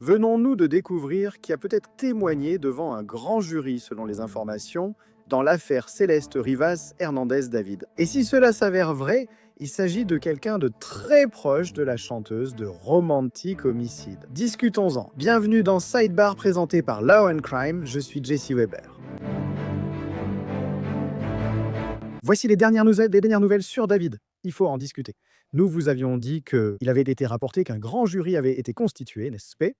Venons-nous de découvrir qui a peut-être témoigné devant un grand jury, selon les informations, dans l'affaire Céleste Rivas Hernandez David. Et si cela s'avère vrai, il s'agit de quelqu'un de très proche de la chanteuse de Romantic Homicide. Discutons-en. Bienvenue dans Sidebar présenté par Law and Crime, je suis Jesse Weber. Voici les dernières nouvelles sur David. Il faut en discuter. Nous vous avions dit qu'il avait été rapporté qu'un grand jury avait été constitué, n'est-ce pas,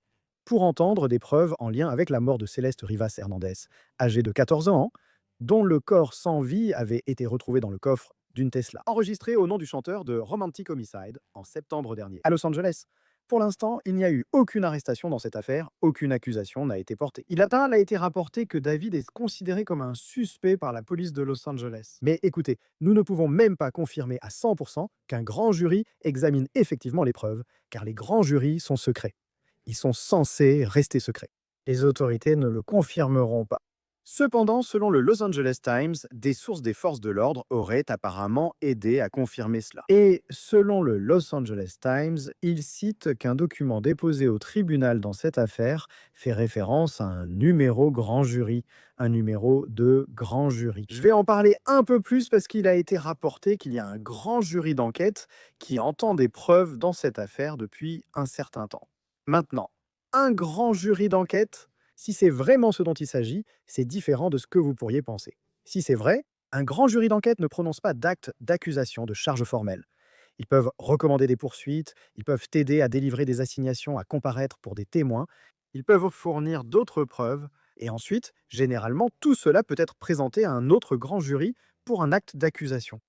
pour entendre des preuves en lien avec la mort de Céleste Rivas Hernandez, âgée de 14 ans, dont le corps sans vie avait été retrouvé dans le coffre d'une Tesla, enregistré au nom du chanteur de Romantic Homicide en septembre dernier, à Los Angeles. Pour l'instant, il n'y a eu aucune arrestation dans cette affaire, aucune accusation n'a été portée. Il a été rapporté que David est considéré comme un suspect par la police de Los Angeles. Mais écoutez, nous ne pouvons même pas confirmer à 100% qu'un grand jury examine effectivement les preuves, car les grands jurys sont secrets. Ils sont censés rester secrets. Les autorités ne le confirmeront pas. Cependant, selon le Los Angeles Times, des sources des forces de l'ordre auraient apparemment aidé à confirmer cela. Et selon le Los Angeles Times, il cite qu'un document déposé au tribunal dans cette affaire fait référence à un numéro grand jury, un numéro de grand jury. Je vais en parler un peu plus parce qu'il a été rapporté qu'il y a un grand jury d'enquête qui entend des preuves dans cette affaire depuis un certain temps. Maintenant, un grand jury d'enquête, si c'est vraiment ce dont il s'agit, c'est différent de ce que vous pourriez penser. Si c'est vrai, un grand jury d'enquête ne prononce pas d'acte d'accusation, de charge formelle. Ils peuvent recommander des poursuites, ils peuvent t'aider à délivrer des assignations, à comparaître pour des témoins, ils peuvent fournir d'autres preuves, et ensuite, généralement, tout cela peut être présenté à un autre grand jury pour un acte d'accusation.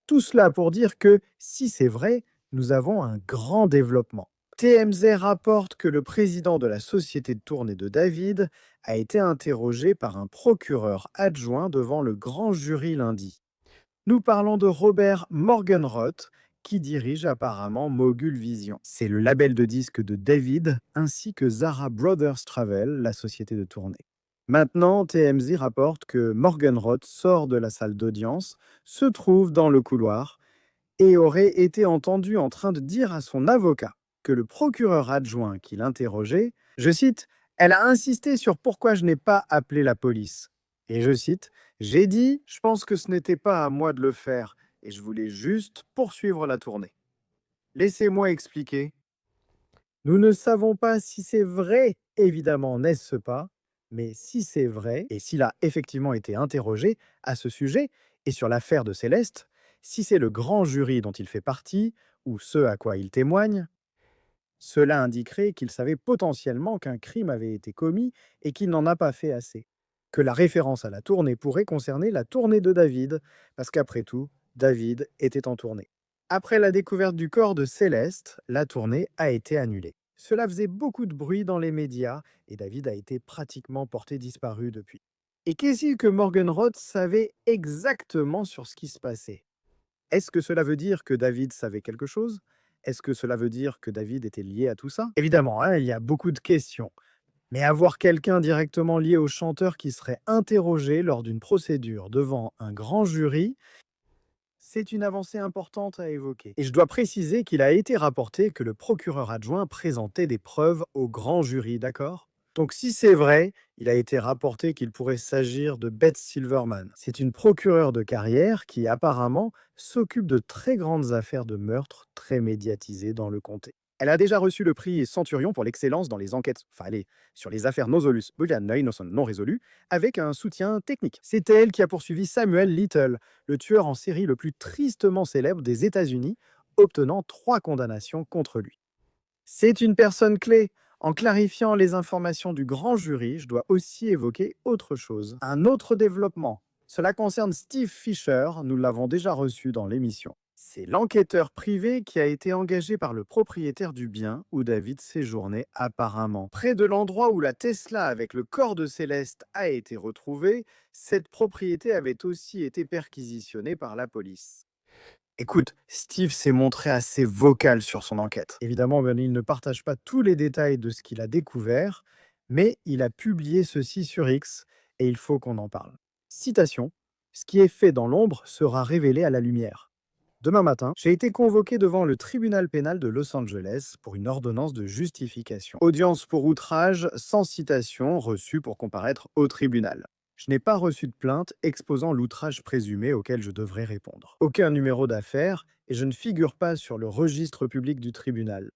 Tout cela pour dire que, si c'est vrai, nous avons un grand développement. TMZ rapporte que le président de la société de tournée de David a été interrogé par un procureur adjoint devant le grand jury lundi. Nous parlons de Robert Morgenroth, qui dirige apparemment Mogul Vision. C'est le label de disques de David, ainsi que Zara Brothers Travel, la société de tournée. Maintenant, TMZ rapporte que Morgenroth sort de la salle d'audience, se trouve dans le couloir, et aurait été entendu en train de dire à son avocat que le procureur adjoint qui l'interrogeait, je cite, « Elle a insisté sur pourquoi je n'ai pas appelé la police. » Et je cite, « J'ai dit, je pense que ce n'était pas à moi de le faire et je voulais juste poursuivre la tournée. Laissez-moi expliquer. Nous ne savons pas si c'est vrai, évidemment, n'est-ce pas, mais si c'est vrai, et s'il a effectivement été interrogé à ce sujet et sur l'affaire de Céleste, si c'est le grand jury dont il fait partie, ou ce à quoi il témoigne, cela indiquerait qu'il savait potentiellement qu'un crime avait été commis et qu'il n'en a pas fait assez. Que la référence à la tournée pourrait concerner la tournée de David, parce qu'après tout, David était en tournée. Après la découverte du corps de Céleste, la tournée a été annulée. Cela faisait beaucoup de bruit dans les médias et David a été pratiquement porté disparu depuis. Et qu'est-ce que Morgenroth savait exactement sur ce qui se passait? Est-ce que cela veut dire que David savait quelque chose? Est-ce que cela veut dire que David était lié à tout ça? Évidemment, hein, il y a beaucoup de questions. Mais avoir quelqu'un directement lié au chanteur qui serait interrogé lors d'une procédure devant un grand jury, c'est une avancée importante à évoquer. Et je dois préciser qu'il a été rapporté que le procureur adjoint présentait des preuves au grand jury, d'accord? Donc si c'est vrai, il a été rapporté qu'il pourrait s'agir de Beth Silverman. C'est une procureure de carrière qui apparemment s'occupe de très grandes affaires de meurtre très médiatisées dans le comté. Elle a déjà reçu le prix Centurion pour l'excellence dans les enquêtes, sur les affaires Nosolus Bullyanna Innocent non résolues, avec un soutien technique. C'est elle qui a poursuivi Samuel Little, le tueur en série le plus tristement célèbre des États-Unis, obtenant 3 condamnations contre lui. C'est une personne clé. En clarifiant les informations du grand jury, je dois aussi évoquer autre chose. Un autre développement. Cela concerne Steve Fisher, nous l'avons déjà reçu dans l'émission. C'est l'enquêteur privé qui a été engagé par le propriétaire du bien où David séjournait apparemment. Près de l'endroit où la Tesla avec le corps de Céleste a été retrouvée, cette propriété avait aussi été perquisitionnée par la police. Écoute, Steve s'est montré assez vocal sur son enquête. Évidemment, il ne partage pas tous les détails de ce qu'il a découvert, mais il a publié ceci sur X et il faut qu'on en parle. Citation, « Ce qui est fait dans l'ombre sera révélé à la lumière. Demain matin, j'ai été convoqué devant le tribunal pénal de Los Angeles pour une ordonnance de justification. Audience pour outrage sans citation reçue pour comparaître au tribunal. Je n'ai pas reçu de plainte exposant l'outrage présumé auquel je devrais répondre. Aucun numéro d'affaire et je ne figure pas sur le registre public du tribunal.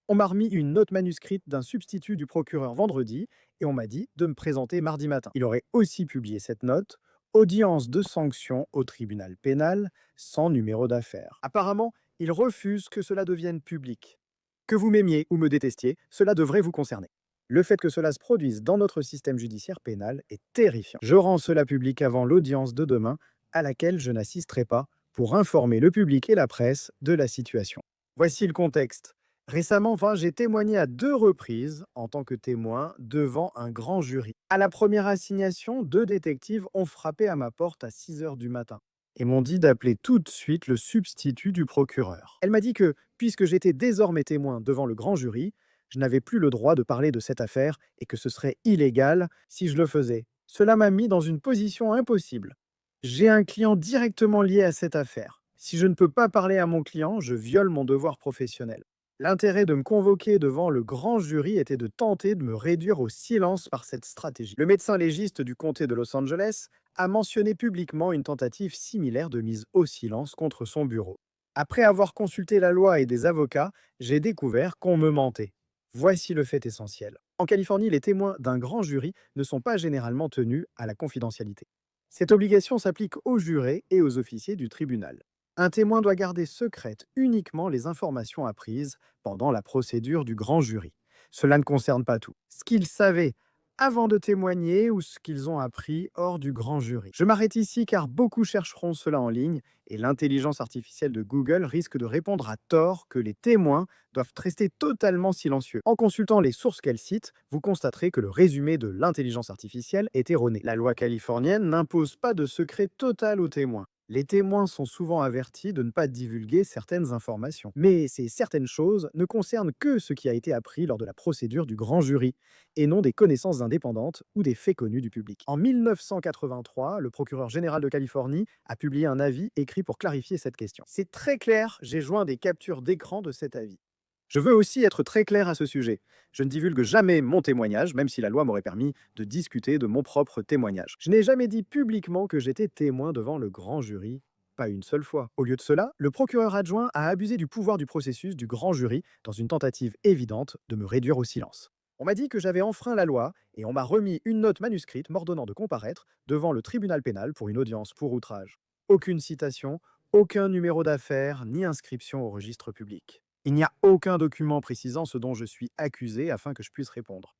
On m'a remis une note manuscrite d'un substitut du procureur vendredi et on m'a dit de me présenter mardi matin. Il aurait aussi publié cette note, audience de sanction au tribunal pénal, sans numéro d'affaire. Apparemment, il refuse que cela devienne public. Que vous m'aimiez ou me détestiez, cela devrait vous concerner. Le fait que cela se produise dans notre système judiciaire pénal est terrifiant. Je rends cela public avant l'audience de demain, à laquelle je n'assisterai pas, pour informer le public et la presse de la situation. Voici le contexte. Récemment, j'ai témoigné à 2 reprises en tant que témoin devant un grand jury. À la première assignation, 2 détectives ont frappé à ma porte à 6 heures du matin et m'ont dit d'appeler tout de suite le substitut du procureur. Elle m'a dit que, puisque j'étais désormais témoin devant le grand jury, je n'avais plus le droit de parler de cette affaire et que ce serait illégal si je le faisais. Cela m'a mis dans une position impossible. J'ai un client directement lié à cette affaire. Si je ne peux pas parler à mon client, je viole mon devoir professionnel. L'intérêt de me convoquer devant le grand jury était de tenter de me réduire au silence par cette stratégie. Le médecin légiste du comté de Los Angeles a mentionné publiquement une tentative similaire de mise au silence contre son bureau. Après avoir consulté la loi et des avocats, j'ai découvert qu'on me mentait. Voici le fait essentiel. En Californie, les témoins d'un grand jury ne sont pas généralement tenus à la confidentialité. Cette obligation s'applique aux jurés et aux officiers du tribunal. Un témoin doit garder secrètes uniquement les informations apprises pendant la procédure du grand jury. Cela ne concerne pas tout. Ce qu'ils savaient avant de témoigner ou ce qu'ils ont appris hors du grand jury. Je m'arrête ici car beaucoup chercheront cela en ligne et l'intelligence artificielle de Google risque de répondre à tort que les témoins doivent rester totalement silencieux. En consultant les sources qu'elle cite, vous constaterez que le résumé de l'intelligence artificielle est erroné. La loi californienne n'impose pas de secret total aux témoins. Les témoins sont souvent avertis de ne pas divulguer certaines informations. Mais ces certaines choses ne concernent que ce qui a été appris lors de la procédure du grand jury, et non des connaissances indépendantes ou des faits connus du public. En 1983, le procureur général de Californie a publié un avis écrit pour clarifier cette question. C'est très clair, j'ai joint des captures d'écran de cet avis. Je veux aussi être très clair à ce sujet. Je ne divulgue jamais mon témoignage, même si la loi m'aurait permis de discuter de mon propre témoignage. Je n'ai jamais dit publiquement que j'étais témoin devant le grand jury, pas une seule fois. Au lieu de cela, le procureur adjoint a abusé du pouvoir du processus du grand jury dans une tentative évidente de me réduire au silence. On m'a dit que j'avais enfreint la loi et on m'a remis une note manuscrite m'ordonnant de comparaître devant le tribunal pénal pour une audience pour outrage. Aucune citation, aucun numéro d'affaires, ni inscription au registre public. Il n'y a aucun document précisant ce dont je suis accusé afin que je puisse répondre.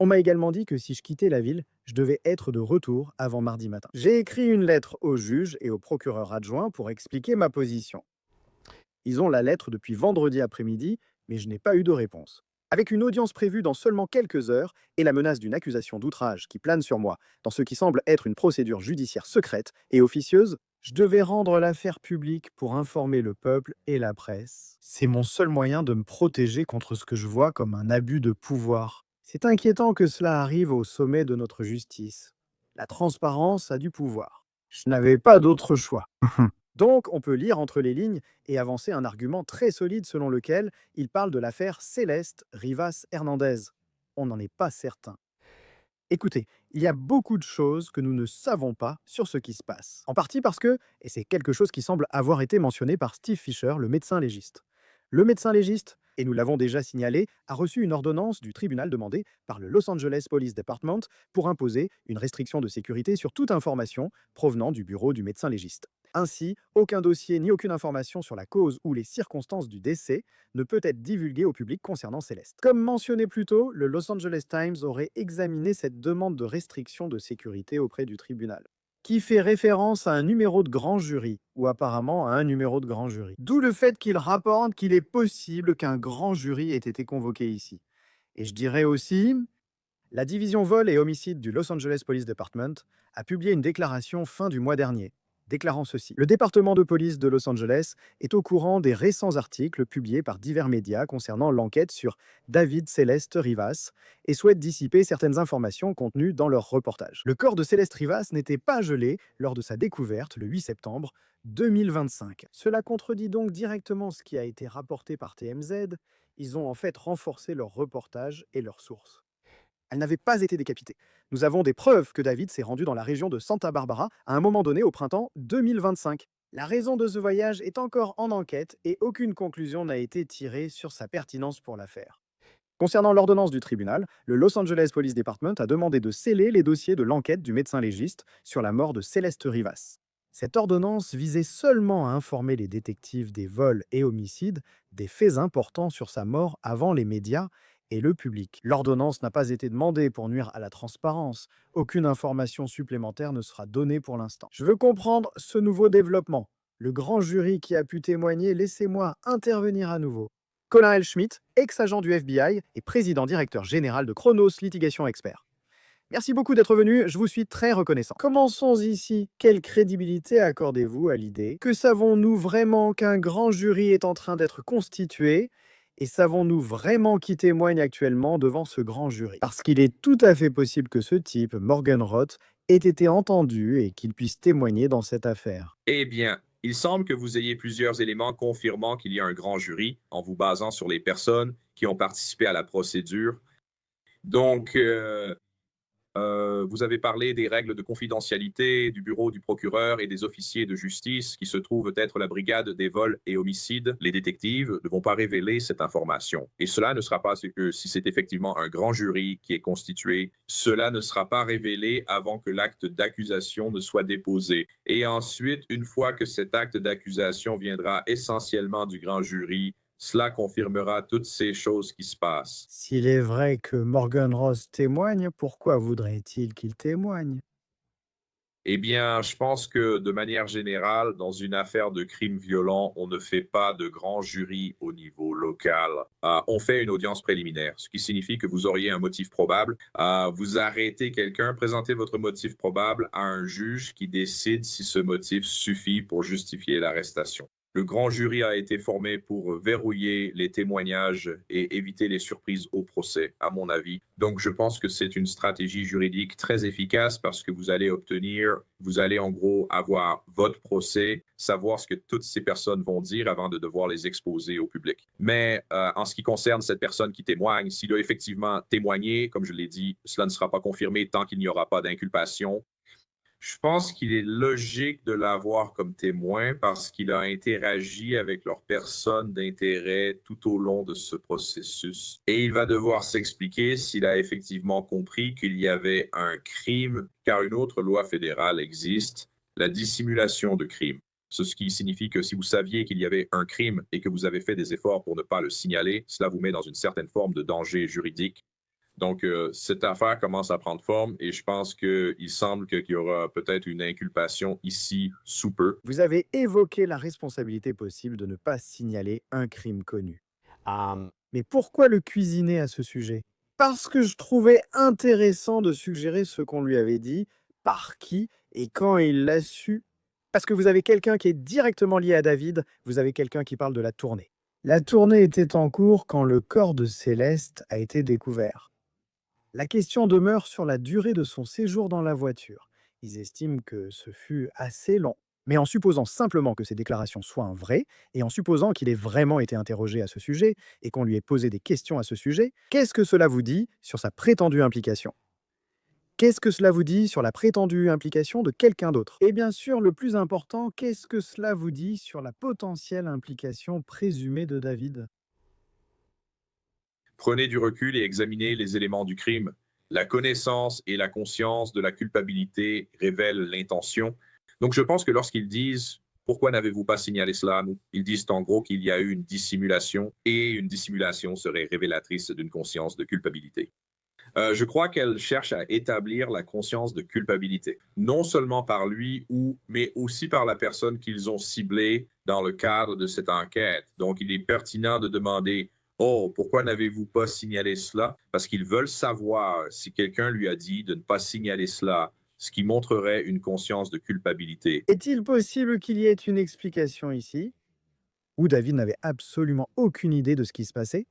On m'a également dit que si je quittais la ville, je devais être de retour avant mardi matin. J'ai écrit une lettre au juge et au procureur adjoint pour expliquer ma position. Ils ont la lettre depuis vendredi après-midi, mais je n'ai pas eu de réponse. Avec une audience prévue dans seulement quelques heures et la menace d'une accusation d'outrage qui plane sur moi dans ce qui semble être une procédure judiciaire secrète et officieuse, je devais rendre l'affaire publique pour informer le peuple et la presse. C'est mon seul moyen de me protéger contre ce que je vois comme un abus de pouvoir. C'est inquiétant que cela arrive au sommet de notre justice. La transparence a du pouvoir. Je n'avais pas d'autre choix. Donc, on peut lire entre les lignes et avancer un argument très solide selon lequel il parle de l'affaire Céleste Rivas Hernandez. On n'en est pas certain. Écoutez, il y a beaucoup de choses que nous ne savons pas sur ce qui se passe. En partie parce que, et c'est quelque chose qui semble avoir été mentionné par Steve Fisher, le médecin légiste. Le médecin légiste, et nous l'avons déjà signalé, a reçu une ordonnance du tribunal demandée par le Los Angeles Police Department pour imposer une restriction de sécurité sur toute information provenant du bureau du médecin légiste. Ainsi, aucun dossier ni aucune information sur la cause ou les circonstances du décès ne peut être divulgué au public concernant Céleste. Comme mentionné plus tôt, le Los Angeles Times aurait examiné cette demande de restriction de sécurité auprès du tribunal, qui fait référence à un numéro de grand jury, ou apparemment à un numéro de grand jury. D'où le fait qu'il rapporte qu'il est possible qu'un grand jury ait été convoqué ici. Et je dirais aussi, la division vol et homicide du Los Angeles Police Department a publié une déclaration fin du mois dernier. déclarant ceci: Le département de police de Los Angeles est au courant des récents articles publiés par divers médias concernant l'enquête sur David Celeste Rivas et souhaite dissiper certaines informations contenues dans leur reportage. Le corps de Celeste Rivas n'était pas gelé lors de sa découverte le 8 septembre 2025. Cela contredit donc directement ce qui a été rapporté par TMZ. Ils ont en fait renforcé leur reportage et leurs sources. Elle n'avait pas été décapitée. Nous avons des preuves que David s'est rendu dans la région de Santa Barbara à un moment donné au printemps 2025. La raison de ce voyage est encore en enquête et aucune conclusion n'a été tirée sur sa pertinence pour l'affaire. Concernant l'ordonnance du tribunal, le Los Angeles Police Department a demandé de sceller les dossiers de l'enquête du médecin légiste sur la mort de Celeste Rivas. Cette ordonnance visait seulement à informer les détectives des vols et homicides des faits importants sur sa mort avant les médias et le public. L'ordonnance n'a pas été demandée pour nuire à la transparence. Aucune information supplémentaire ne sera donnée pour l'instant. Je veux comprendre ce nouveau développement. Le grand jury qui a pu témoigner, laissez-moi intervenir à nouveau. Colin L. Schmidt, ex-agent du FBI et président directeur général de Chronos Litigation Expert. Merci beaucoup d'être venu, je vous suis très reconnaissant. Commençons ici. Quelle crédibilité accordez-vous à l'idée? Que savons-nous vraiment qu'un grand jury est en train d'être constitué? Et savons-nous vraiment qui témoigne actuellement devant ce grand jury? Parce qu'il est tout à fait possible que ce type, Morgan Roth, ait été entendu et qu'il puisse témoigner dans cette affaire. Eh bien, il semble que vous ayez plusieurs éléments confirmant qu'il y a un grand jury en vous basant sur les personnes qui ont participé à la procédure. Donc, vous avez parlé des règles de confidentialité du bureau du procureur et des officiers de justice qui se trouvent être la brigade des vols et homicides. Les détectives ne vont pas révéler cette information. Et cela ne sera pas, si c'est effectivement un grand jury qui est constitué, cela ne sera pas révélé avant que l'acte d'accusation ne soit déposé. Et ensuite, une fois que cet acte d'accusation viendra essentiellement du grand jury, cela confirmera toutes ces choses qui se passent. S'il est vrai que Morgan Roth témoigne, pourquoi voudrait-il qu'il témoigne? Eh bien, je pense que de manière générale, dans une affaire de crime violent, on ne fait pas de grand jury au niveau local. On fait une audience préliminaire, ce qui signifie que vous auriez un motif probable. Vous arrêtez quelqu'un, présentez votre motif probable à un juge qui décide si ce motif suffit pour justifier l'arrestation. Le grand jury a été formé pour verrouiller les témoignages et éviter les surprises au procès, à mon avis. Donc, je pense que c'est une stratégie juridique très efficace parce que vous allez en gros avoir votre procès, savoir ce que toutes ces personnes vont dire avant de devoir les exposer au public. Mais en ce qui concerne cette personne qui témoigne, s'il a effectivement témoigné, comme je l'ai dit, cela ne sera pas confirmé tant qu'il n'y aura pas d'inculpation. Je pense qu'il est logique de l'avoir comme témoin parce qu'il a interagi avec leur personne d'intérêt tout au long de ce processus. Et il va devoir s'expliquer s'il a effectivement compris qu'il y avait un crime, car une autre loi fédérale existe, la dissimulation de crime. Ce qui signifie que si vous saviez qu'il y avait un crime et que vous avez fait des efforts pour ne pas le signaler, cela vous met dans une certaine forme de danger juridique. Donc, cette affaire commence à prendre forme et je pense qu'il semble qu'il y aura peut-être une inculpation ici sous peu. Vous avez évoqué la responsabilité possible de ne pas signaler un crime connu. Mais pourquoi le cuisiner à ce sujet? Parce que je trouvais intéressant de suggérer ce qu'on lui avait dit, par qui et quand il l'a su. Parce que vous avez quelqu'un qui est directement lié à David, vous avez quelqu'un qui parle de la tournée. La tournée était en cours quand le corps de Céleste a été découvert. La question demeure sur la durée de son séjour dans la voiture. Ils estiment que ce fut assez long. Mais en supposant simplement que ces déclarations soient vraies, et en supposant qu'il ait vraiment été interrogé à ce sujet, et qu'on lui ait posé des questions à ce sujet, qu'est-ce que cela vous dit sur sa prétendue implication? Qu'est-ce que cela vous dit sur la prétendue implication de quelqu'un d'autre? Et bien sûr, le plus important, qu'est-ce que cela vous dit sur la potentielle implication présumée de David? Prenez du recul et examinez les éléments du crime. La connaissance et la conscience de la culpabilité révèlent l'intention. Donc, je pense que lorsqu'ils disent pourquoi n'avez-vous pas signalé cela? Ils disent en gros qu'il y a eu une dissimulation et une dissimulation serait révélatrice d'une conscience de culpabilité. Je crois qu'elle cherche à établir la conscience de culpabilité, non seulement par lui, mais aussi par la personne qu'ils ont ciblée dans le cadre de cette enquête. Donc, il est pertinent de demander, oh, pourquoi n'avez-vous pas signalé cela? Parce qu'ils veulent savoir si quelqu'un lui a dit de ne pas signaler cela. ce qui montrerait une conscience de culpabilité. Est-il possible qu'il y ait une explication ici, où David n'avait absolument aucune idée de ce qui se passait?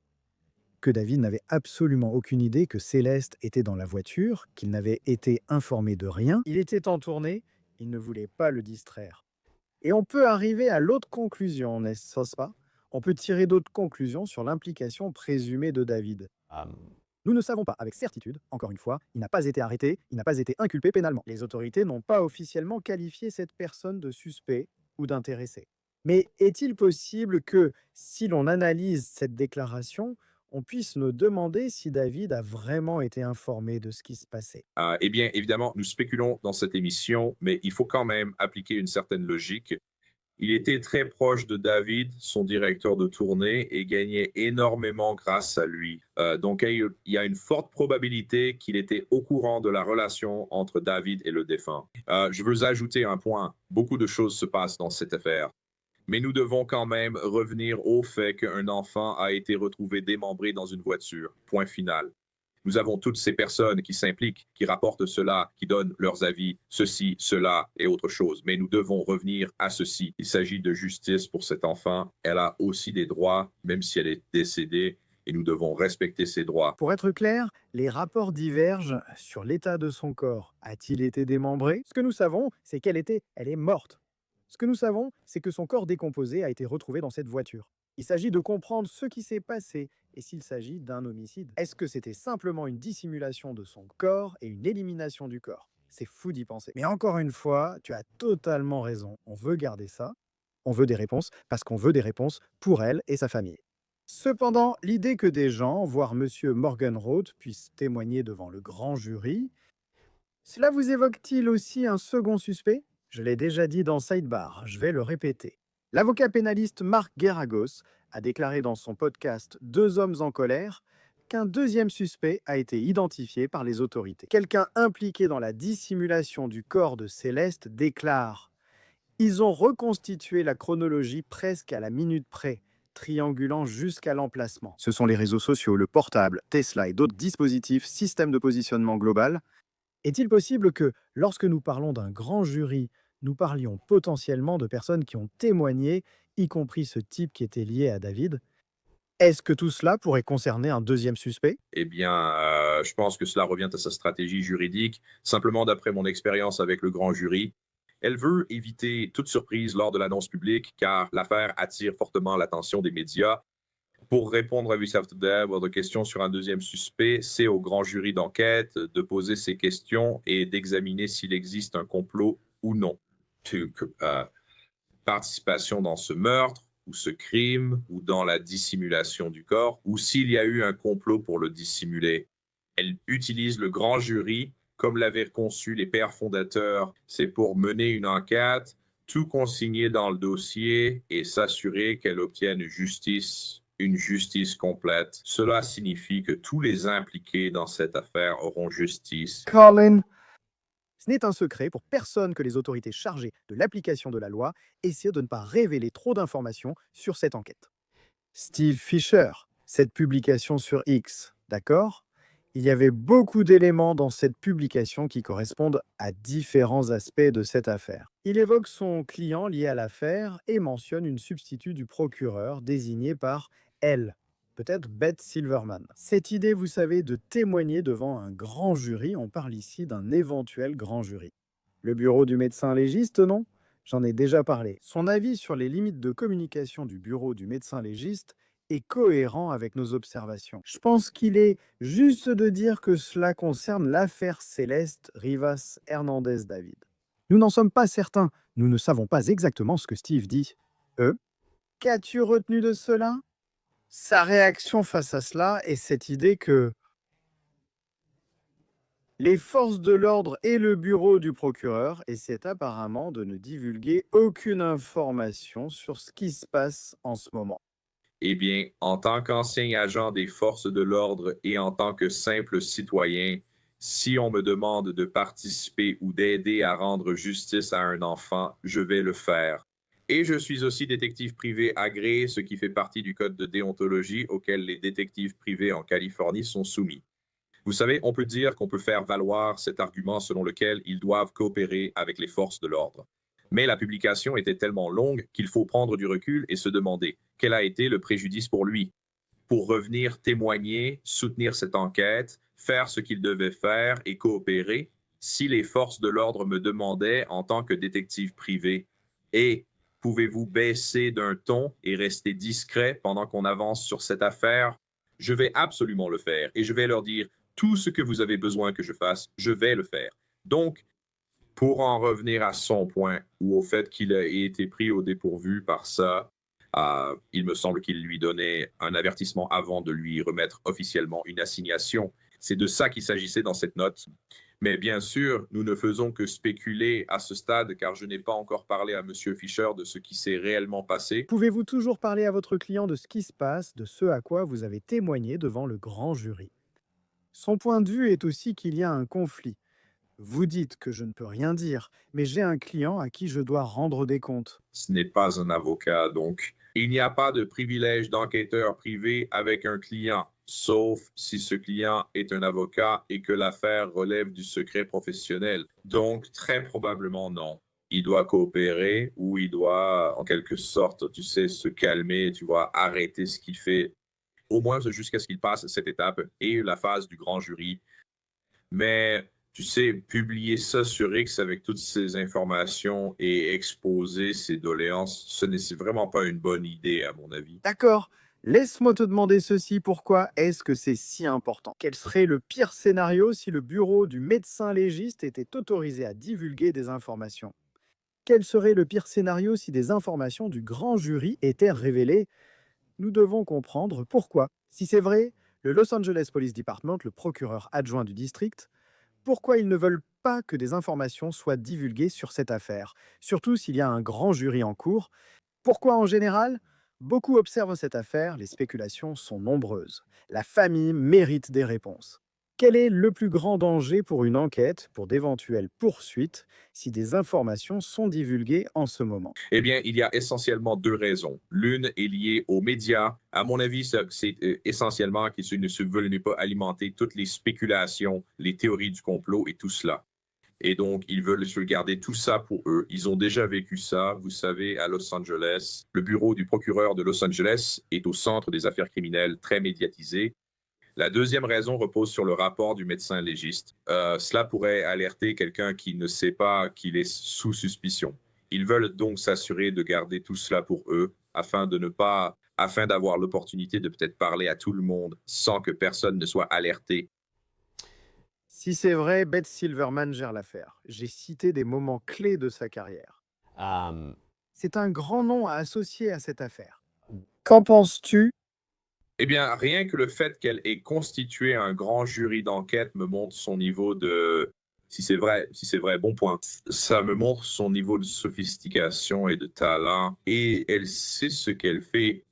Que David n'avait absolument aucune idée que Céleste était dans la voiture, qu'il n'avait été informé de rien. Il était en tournée, il ne voulait pas le distraire. Et on peut arriver à l'autre conclusion, n'est-ce pas? On peut tirer d'autres conclusions sur l'implication présumée de David. Nous ne savons pas avec certitude, encore une fois, il n'a pas été arrêté, il n'a pas été inculpé pénalement. Les autorités n'ont pas officiellement qualifié cette personne de suspect ou d'intéressé. Mais est-il possible que, si l'on analyse cette déclaration, on puisse nous demander si David a vraiment été informé de ce qui se passait? Eh bien, évidemment, nous spéculons dans cette émission, mais il faut quand même appliquer une certaine logique. Il était très proche de David, son directeur de tournée, et gagnait énormément grâce à lui. Donc, il y a une forte probabilité qu'il était au courant de la relation entre David et le défunt. Je veux ajouter un point. Beaucoup de choses se passent dans cette affaire. Mais nous devons quand même revenir au fait qu'un enfant a été retrouvé démembré dans une voiture. Point final. Nous avons toutes ces personnes qui s'impliquent, qui rapportent cela, qui donnent leurs avis, ceci, cela et autre chose. Mais nous devons revenir à ceci. Il s'agit de justice pour cet enfant. Elle a aussi des droits, même si elle est décédée, et nous devons respecter ses droits. Pour être clair, les rapports divergent sur l'état de son corps. A-t-il été démembré? Ce que nous savons, c'est elle est morte. Ce que nous savons, c'est que son corps décomposé a été retrouvé dans cette voiture. Il s'agit de comprendre ce qui s'est passé et s'il s'agit d'un homicide. Est-ce que c'était simplement une dissimulation de son corps et une élimination du corps? C'est fou d'y penser. Mais encore une fois, tu as totalement raison. On veut garder ça. On veut des réponses parce qu'on veut des réponses pour elle et sa famille. Cependant, l'idée que des gens, voire Monsieur Morgenroth, puissent témoigner devant le grand jury, cela vous évoque-t-il aussi un second suspect? Je l'ai déjà dit dans Sidebar, je vais le répéter. L'avocat pénaliste Marc Geragos a déclaré dans son podcast Deux hommes en colère qu'un deuxième suspect a été identifié par les autorités. Quelqu'un impliqué dans la dissimulation du corps de Céleste déclare: ils ont reconstitué la chronologie presque à la minute près, triangulant jusqu'à l'emplacement. Ce sont les réseaux sociaux, le portable, Tesla et d'autres dispositifs, systèmes de positionnement global. Est-il possible que, lorsque nous parlons d'un grand jury, nous parlions potentiellement de personnes qui ont témoigné, y compris ce type qui était lié à David? Est-ce que tout cela pourrait concerner un deuxième suspect? Eh bien, je pense que cela revient à sa stratégie juridique. Simplement, d'après mon expérience avec le grand jury, elle veut éviter toute surprise lors de l'annonce publique car l'affaire attire fortement l'attention des médias. Pour répondre à votre question sur un deuxième suspect, c'est au grand jury d'enquête de poser ces questions et d'examiner s'il existe un complot ou non. Participation dans ce meurtre ou ce crime ou dans la dissimulation du corps ou s'il y a eu un complot pour le dissimuler. Elle utilise le grand jury comme l'avaient conçu les pères fondateurs. C'est pour mener une enquête, tout consigner dans le dossier et s'assurer qu'elle obtienne justice, une justice complète. Cela signifie que tous les impliqués dans cette affaire auront justice. Colin, ce n'est un secret pour personne que les autorités chargées de l'application de la loi essaient de ne pas révéler trop d'informations sur cette enquête. Steve Fisher, cette publication sur X, d'accord? Il y avait beaucoup d'éléments dans cette publication qui correspondent à différents aspects de cette affaire. Il évoque son client lié à l'affaire et mentionne une substitut du procureur désignée par elle, peut-être Beth Silverman. Cette idée, vous savez, de témoigner devant un grand jury, on parle ici d'un éventuel grand jury. Le bureau du médecin légiste, non? J'en ai déjà parlé. Son avis sur les limites de communication du bureau du médecin légiste est cohérent avec nos observations. Je pense qu'il est juste de dire que cela concerne l'affaire Céleste Rivas Hernandez David. Nous n'en sommes pas certains. Nous ne savons pas exactement ce que Steve dit. Qu'as-tu retenu de cela? Sa réaction face à cela est cette idée que les forces de l'ordre et le bureau du procureur essaient apparemment de ne divulguer aucune information sur ce qui se passe en ce moment. Eh bien, en tant qu'ancien agent des forces de l'ordre et en tant que simple citoyen, si on me demande de participer ou d'aider à rendre justice à un enfant, je vais le faire. Et je suis aussi détective privé agréé, ce qui fait partie du code de déontologie auquel les détectives privés en Californie sont soumis. Vous savez, on peut dire qu'on peut faire valoir cet argument selon lequel ils doivent coopérer avec les forces de l'ordre. Mais la publication était tellement longue qu'il faut prendre du recul et se demander quel a été le préjudice pour lui, pour revenir témoigner, soutenir cette enquête, faire ce qu'il devait faire et coopérer si les forces de l'ordre me demandaient en tant que détective privé. Et pouvez-vous baisser d'un ton et rester discret pendant qu'on avance sur cette affaire? Je vais absolument le faire et je vais leur dire tout ce que vous avez besoin que je fasse, je vais le faire. Donc, pour en revenir à son point ou au fait qu'il a été pris au dépourvu par ça, il me semble qu'il lui donnait un avertissement avant de lui remettre officiellement une assignation. C'est de ça qu'il s'agissait dans cette note. Mais bien sûr, nous ne faisons que spéculer à ce stade car je n'ai pas encore parlé à M. Fisher de ce qui s'est réellement passé. Pouvez-vous toujours parler à votre client de ce qui se passe, de ce à quoi vous avez témoigné devant le grand jury? Son point de vue est aussi qu'il y a un conflit. Vous dites que je ne peux rien dire, mais j'ai un client à qui je dois rendre des comptes. Ce n'est pas un avocat, donc il n'y a pas de privilège d'enquêteur privé avec un client, sauf si ce client est un avocat et que l'affaire relève du secret professionnel. Donc, très probablement non. Il doit coopérer ou il doit, en quelque sorte, tu sais, se calmer, tu vois, arrêter ce qu'il fait, au moins jusqu'à ce qu'il passe cette étape et la phase du grand jury. Mais tu sais, publier ça sur X avec toutes ces informations et exposer ses doléances, ce n'est c'est vraiment pas une bonne idée, à mon avis. D'accord, laisse-moi te demander ceci, pourquoi est-ce que c'est si important? Quel serait le pire scénario si le bureau du médecin légiste était autorisé à divulguer des informations? Quel serait le pire scénario si des informations du grand jury étaient révélées? Nous devons comprendre pourquoi. Si c'est vrai, le Los Angeles Police Department, le procureur adjoint du district, pourquoi ils ne veulent pas que des informations soient divulguées sur cette affaire, surtout s'il y a un grand jury en cours? Pourquoi en général? Beaucoup observent cette affaire, les spéculations sont nombreuses. La famille mérite des réponses. Quel est le plus grand danger pour une enquête, pour d'éventuelles poursuites, si des informations sont divulguées en ce moment? Eh bien, il y a essentiellement deux raisons. L'une est liée aux médias. À mon avis, c'est essentiellement qu'ils ne se veulent pas alimenter toutes les spéculations, les théories du complot et tout cela. Et donc, ils veulent se garder tout ça pour eux. Ils ont déjà vécu ça, vous savez, à Los Angeles. Le bureau du procureur de Los Angeles est au centre des affaires criminelles très médiatisées. La deuxième raison repose sur le rapport du médecin légiste. Cela pourrait alerter quelqu'un qui ne sait pas qu'il est sous suspicion. Ils veulent donc s'assurer de garder tout cela pour eux afin d'avoir l'opportunité de peut-être parler à tout le monde sans que personne ne soit alerté. Si c'est vrai, Beth Silverman gère l'affaire. J'ai cité des moments clés de sa carrière. Um, C'est un grand nom à associer à cette affaire. Qu'en penses-tu? Eh bien, rien que le fait qu'elle ait constitué un grand jury d'enquête me montre son niveau de... si c'est vrai, bon point. Ça me montre son niveau de sophistication et de talent. Et elle sait ce qu'elle fait.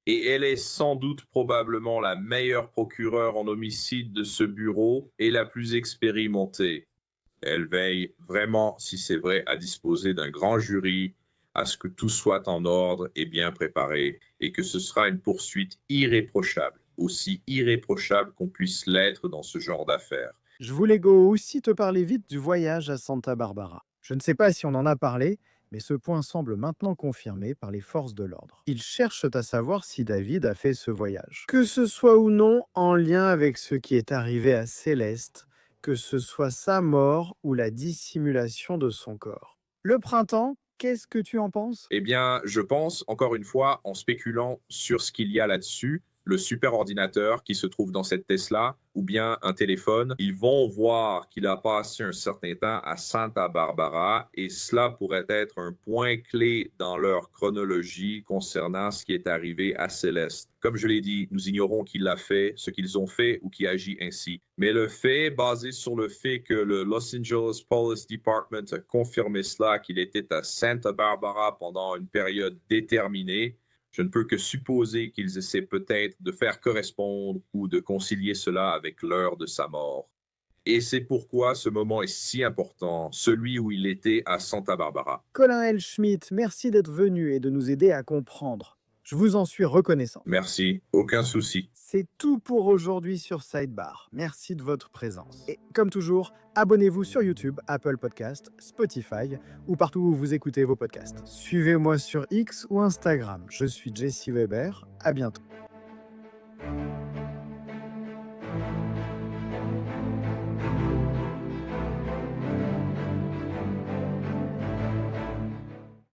Et elle est sans doute probablement la meilleure procureure en homicide de ce bureau et la plus expérimentée. Elle veille vraiment, si c'est vrai, à disposer d'un grand jury, à ce que tout soit en ordre et bien préparé, et que ce sera une poursuite irréprochable, aussi irréprochable qu'on puisse l'être dans ce genre d'affaires. Je voulais aussi te parler vite du voyage à Santa Barbara. Je ne sais pas si on en a parlé, mais ce point semble maintenant confirmé par les forces de l'ordre. Ils cherchent à savoir si David a fait ce voyage. Que ce soit ou non en lien avec ce qui est arrivé à Céleste, que ce soit sa mort ou la dissimulation de son corps. Le printemps, qu'est-ce que tu en penses? Eh bien, je pense, encore une fois, en spéculant sur ce qu'il y a là-dessus, le super ordinateur qui se trouve dans cette Tesla ou bien un téléphone, ils vont voir qu'il a passé un certain temps à Santa Barbara et cela pourrait être un point clé dans leur chronologie concernant ce qui est arrivé à Céleste. Comme je l'ai dit, nous ignorons qui l'a fait, ce qu'ils ont fait ou qui agit ainsi. Mais le fait, basé sur le fait que le Los Angeles Police Department a confirmé cela, qu'il était à Santa Barbara pendant une période déterminée, je ne peux que supposer qu'ils essaient peut-être de faire correspondre ou de concilier cela avec l'heure de sa mort. Et c'est pourquoi ce moment est si important, celui où il était à Santa Barbara. Colin L. Schmidt, merci d'être venu et de nous aider à comprendre. Je vous en suis reconnaissant. Merci, aucun souci. C'est tout pour aujourd'hui sur Sidebar. Merci de votre présence. Et comme toujours, abonnez-vous sur YouTube, Apple Podcast, Spotify ou partout où vous écoutez vos podcasts. Suivez-moi sur X ou Instagram. Je suis Jesse Weber. À bientôt.